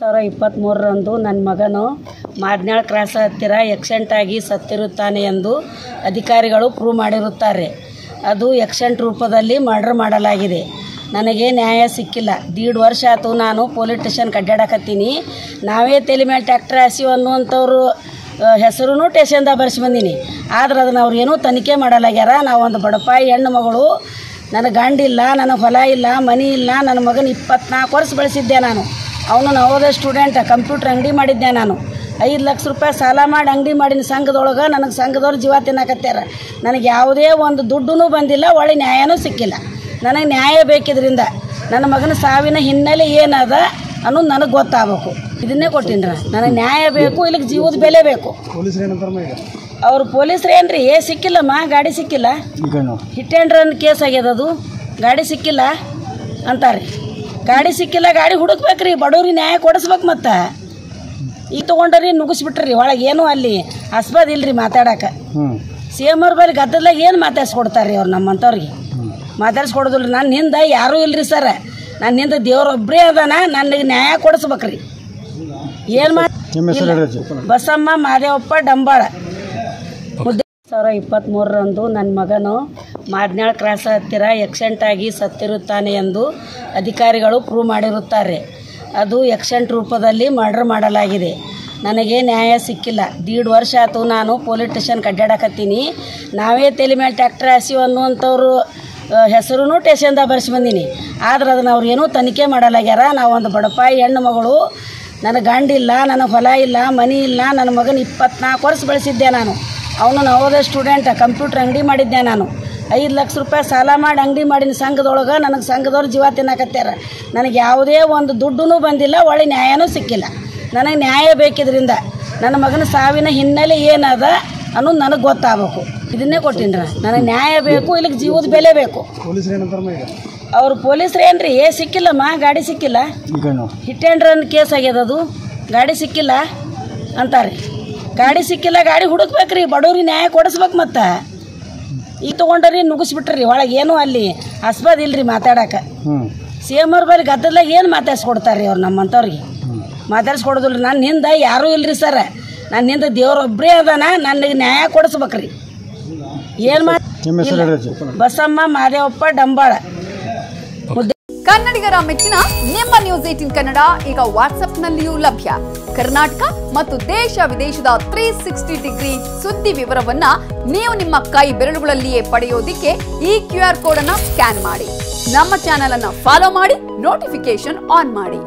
2023ರಂದು ನನ್ನ ಮಗನು ಮಾದ್ನಾಳ್ ಕ್ರಾಸ್ ಹತ್ತಿರ ಆಕ್ಸಿಡೆಂಟ್ ಆಗಿ ಸತ್ತಿರುತ್ತಾನೆ ಎಂದು ಅಧಿಕಾರಿಗಳು ಪ್ರೂವ್ ಮಾಡಿರುತ್ತಾರೆ. ಅದು ಆಕ್ಸಿಡೆಂಟ್ ರೂಪದಲ್ಲಿ ಮರ್ಡರ್ ಮಾಡಲಾಗಿದೆ. ನನಗೆ ನ್ಯಾಯ ಸಿಕ್ಕಿಲ್ಲ. 1.5 ವರ್ಷ ಆಯಿತು ನಾನು ಪೊಲೀಸ್ ಸ್ಟೇಷನ್ ಅಡ್ಡಾಡಕತ್ತೀನಿ. ನಾವೇ ತಲೆ ಮೇಲೆ ಟ್ಯಾಕ್ಟ್ರ್ ಹಾಸಿವ್ ಅನ್ನುವಂಥವ್ರು ಹೆಸರು ಸ್ಟೇಷನ್ದಾಗ ಬರ್ಸಿ ಬಂದೀನಿ. ಆದ್ರೆ ಅದನ್ನು ಅವ್ರು ಏನೂ ತನಿಖೆ ಮಾಡಲಾಗ್ಯಾರ. ನಾವು ಒಂದು ಬಡಪಾಯಿ ಹೆಣ್ಣು ಮಗಳು, ನನಗೆ ಗಂಡಿಲ್ಲ, ನನಗೆ ಹೊಲ ಇಲ್ಲ, ಮನೆ ಇಲ್ಲ. ನನ್ನ ಮಗನ 24 ವರ್ಷ ಬೆಳೆಸಿದ್ದೆ ನಾನು. ಅವನು ನವೋದಯ ಸ್ಟೂಡೆಂಟ್, ಕಂಪ್ಯೂಟರ್ ಅಂಗಡಿ ಮಾಡಿದ್ದೆ ನಾನು. 5 ಲಕ್ಷ ರೂಪಾಯಿ ಸಾಲ ಮಾಡಿ ಅಂಗಡಿ ಮಾಡಿನ ಸಂಘದೊಳಗೆ. ನನಗೆ ಸಂಘದವ್ರು ಜೀವ ತಿನ್ನಕತ್ಯಾರ. ನನಗೆ ಯಾವುದೇ ಒಂದು ದುಡ್ಡೂ ಬಂದಿಲ್ಲ, ಒಳ್ಳೆ ನ್ಯಾಯನೂ ಸಿಕ್ಕಿಲ್ಲ. ನನಗೆ ನ್ಯಾಯ ಬೇಕಿದ್ರಿಂದ ನನ್ನ ಮಗನ ಸಾವಿನ ಹಿನ್ನೆಲೆ ಏನದ ಅನ್ನೋದು ನನಗೆ ಗೊತ್ತಾಗಬೇಕು. ಇದನ್ನೇ ಕೊಟ್ಟಿನ್ರ. ನನಗೆ ನ್ಯಾಯ ಬೇಕು, ಇಲ್ಲಿಗೆ ಜೀವದ ಬೆಲೆ ಬೇಕು. ಅವ್ರು ಪೊಲೀಸ್ರು ಏನ್ರಿ ಸಿಕ್ಕಿಲ್ಲಮ್ಮ, ಗಾಡಿ ಸಿಕ್ಕಿಲ್ಲ, ಹಿಟ್ ಆ್ಯಂಡ್ ರನ್ ಕೇಸ್ ಆಗ್ಯದ, ಅದು ಗಾಡಿ ಸಿಕ್ಕಿಲ್ಲ ಅಂತಾರೆ. ಗಾಡಿ ಸಿಕ್ಕಿಲ್ಲ, ಗಾಡಿ ಹುಡುಕ್ಬೇಕ್ರಿ, ಬಡವ್ರಿಗೆ ನ್ಯಾಯ ಕೊಡಿಸ್ಬೇಕು. ಮತ್ತು ಈಗ ತೊಗೊಂಡ್ರಿ ನುಗ್ಗಿಸ್ಬಿಟ್ರಿ ಒಳಗೆ. ಏನು ಅಲ್ಲಿ ಆಸ್ಪದ ಇಲ್ರಿ ಮಾತಾಡಕ್ಕೆ. CM ಅವ್ರ ಬಳಿ ಗದ್ದಲಾಗ ಏನು ಮಾತಾಡ್ಸ್ಕೊಡ್ತಾರೆ ಅವ್ರು ನಮ್ಮಂಥವ್ರಿಗೆ? ಮಾತಾಡ್ಸ್ಕೊಡೋದಿಲ್ಲ. ನನ್ನ ಹಿಂದೆ ಯಾರೂ ಇಲ್ರಿ ಸರ್. ನನ್ನ ಹಿಂದೆ ದೇವ್ರೊಬ್ಬರೇ ಅದಾನ. ನನಗೆ ನ್ಯಾಯ ಕೊಡಿಸ್ಬೇಕ್ರಿ. ಏನು ಬಸಮ್ಮ ಮಾದೇವಪ್ಪ ಡಂಬಾಳ. 2023ರಂದು ನನ್ನ ಮಗನು ಮಾದ್ನಾಳ್ ಕ್ರಾಸ್ ಹತ್ತಿರ ಆಕ್ಸಿಡೆಂಟ್ ಆಗಿ ಸತ್ತಿರುತ್ತಾನೆ ಎಂದು ಅಧಿಕಾರಿಗಳು ಪ್ರೂವ್ ಮಾಡಿರುತ್ತಾರೆ. ಅದು ಆಕ್ಸಿಡೆಂಟ್ ರೂಪದಲ್ಲಿ ಮರ್ಡರ್ ಮಾಡಲಾಗಿದೆ. ನನಗೆ ನ್ಯಾಯ ಸಿಕ್ಕಿಲ್ಲ. 1.5 ವರ್ಷ ಆಯಿತು ನಾನು ಪೊಲೀಸ್ ಸ್ಟೇಷನ್ ಅಡ್ಡಾಡಕತ್ತೀನಿ. ನಾವೇ ತಲೆ ಮೇಲೆ ಟ್ಯಾಕ್ಟ್ರ್ ಹಾಸಿವ್ ಅನ್ನುವಂಥವ್ರು ಹೆಸರು ಸ್ಟೇಷನ್ದಾಗ ಬರ್ಸಿ ಬಂದೀನಿ. ಆದ್ರೆ ಅದನ್ನು ಅವ್ರು ಏನೂ ತನಿಖೆ ಮಾಡಲಾಗ್ಯಾರ. ನಾವು ಒಂದು ಬಡಪಾಯಿ ಹೆಣ್ಣು ಮಗಳು, ನನಗೆ ಗಂಡಿಲ್ಲ, ನನಗೆ ಹೊಲ ಇಲ್ಲ, ಮನೆ ಇಲ್ಲ. ನನ್ನ ಮಗನ 24 ವರ್ಷ ಬೆಳೆಸಿದ್ದೆ ನಾನು. ಅವನು ನವೋದಯ ಸ್ಟೂಡೆಂಟ್, ಕಂಪ್ಯೂಟರ್ ಅಂಗಡಿ ಮಾಡಿದ್ದೆ ನಾನು. 5 ಲಕ್ಷ ರೂಪಾಯಿ ಸಾಲ ಮಾಡಿ ಅಂಗಡಿ ಮಾಡಿನ ಸಂಘದೊಳಗೆ. ನನಗೆ ಸಂಘದವ್ರು ಜೀವ ತಿನ್ನಕತ್ಯಾರ. ನನಗೆ ಯಾವುದೇ ಒಂದು ದುಡ್ಡೂ ಬಂದಿಲ್ಲ, ಒಳ್ಳೆ ನ್ಯಾಯನೂ ಸಿಕ್ಕಿಲ್ಲ. ನನಗೆ ನ್ಯಾಯ ಬೇಕಿದ್ರಿಂದ ನನ್ನ ಮಗನ ಸಾವಿನ ಹಿನ್ನೆಲೆ ಏನದ ಅನ್ನೋದು ನನಗೆ ಗೊತ್ತಾಗಬೇಕು. ಇದನ್ನೇ ಕೊಟ್ಟಿನ್ರ. ನನಗೆ ನ್ಯಾಯ ಬೇಕು, ಇಲ್ಲಿಗೆ ಜೀವದ ಬೆಲೆ ಬೇಕು. ಅವ್ರು ಪೊಲೀಸ್ರು ಏನ್ರಿ ಸಿಕ್ಕಿಲ್ಲಮ್ಮ, ಗಾಡಿ ಸಿಕ್ಕಿಲ್ಲ, ಹಿಟ್ ಆ್ಯಂಡ್ ರನ್ ಕೇಸ್ ಆಗ್ಯದ, ಅದು ಗಾಡಿ ಸಿಕ್ಕಿಲ್ಲ ಅಂತಾರೆ. ಗಾಡಿ ಸಿಕ್ಕಿಲ್ಲ, ಗಾಡಿ ಹುಡುಕ್ಬೇಕ್ರಿ, ಬಡವ್ರಿಗೆ ನ್ಯಾಯ ಕೊಡಿಸ್ಬೇಕು. ಮತ್ತು ಈಗ ತೊಗೊಂಡ್ರಿ ನುಗ್ಗಿಸ್ಬಿಟ್ರಿ ಒಳಗೆ. ಏನು ಅಲ್ಲಿ ಆಸ್ಪದ ಇಲ್ರಿ ಮಾತಾಡಕ್ಕೆ. CM ಅವ್ರ ಬಳಿ ಗದ್ದಲಾಗ ಏನು ಮಾತಾಡ್ಸ್ಕೊಡ್ತಾರೆ ಅವ್ರು ನಮ್ಮಂಥವ್ರಿಗೆ? ಮಾತಾಡ್ಸ್ಕೊಡೋದಿಲ್ಲ. ನನ್ನ ಹಿಂದೆ ಯಾರೂ ಇಲ್ರಿ ಸರ್. ನನ್ನ ಹಿಂದೆ ದೇವ್ರೊಬ್ಬರೇ ಅದಾನ. ನನಗೆ ನ್ಯಾಯ ಕೊಡಿಸ್ಬೇಕ್ರಿ. ಏನು ಬಸಮ್ಮ ಮಾದೇವಪ್ಪ ಡಂಬಾಳ. ಕನ್ನಡಿಗರ ಮೆಚ್ಚಿನ ನಿಮ್ಮ ನ್ಯೂಸ್ 18 ಕನ್ನಡ ಈಗ ವಾಟ್ಸ್ಆಪ್ನಲ್ಲಿಯೂ ಲಭ್ಯ. ಕರ್ನಾಟಕ ಮತ್ತು ದೇಶ ವಿದೇಶದ 360 ಡಿಗ್ರಿ ಸುದ್ದಿ ವಿವರವನ್ನ ನೀವು ನಿಮ್ಮ ಕೈ ಬೆರಳುಗಳಲ್ಲಿಯೇ ಪಡೆಯೋದಿಕ್ಕೆ ಈ QR ಕೋಡ್ ಅನ್ನ ಸ್ಕ್ಯಾನ್ ಮಾಡಿ. ನಮ್ಮ ಚಾನೆಲ್ ಅನ್ನ ಫಾಲೋ ಮಾಡಿ, ನೋಟಿಫಿಕೇಶನ್ ಆನ್ ಮಾಡಿ.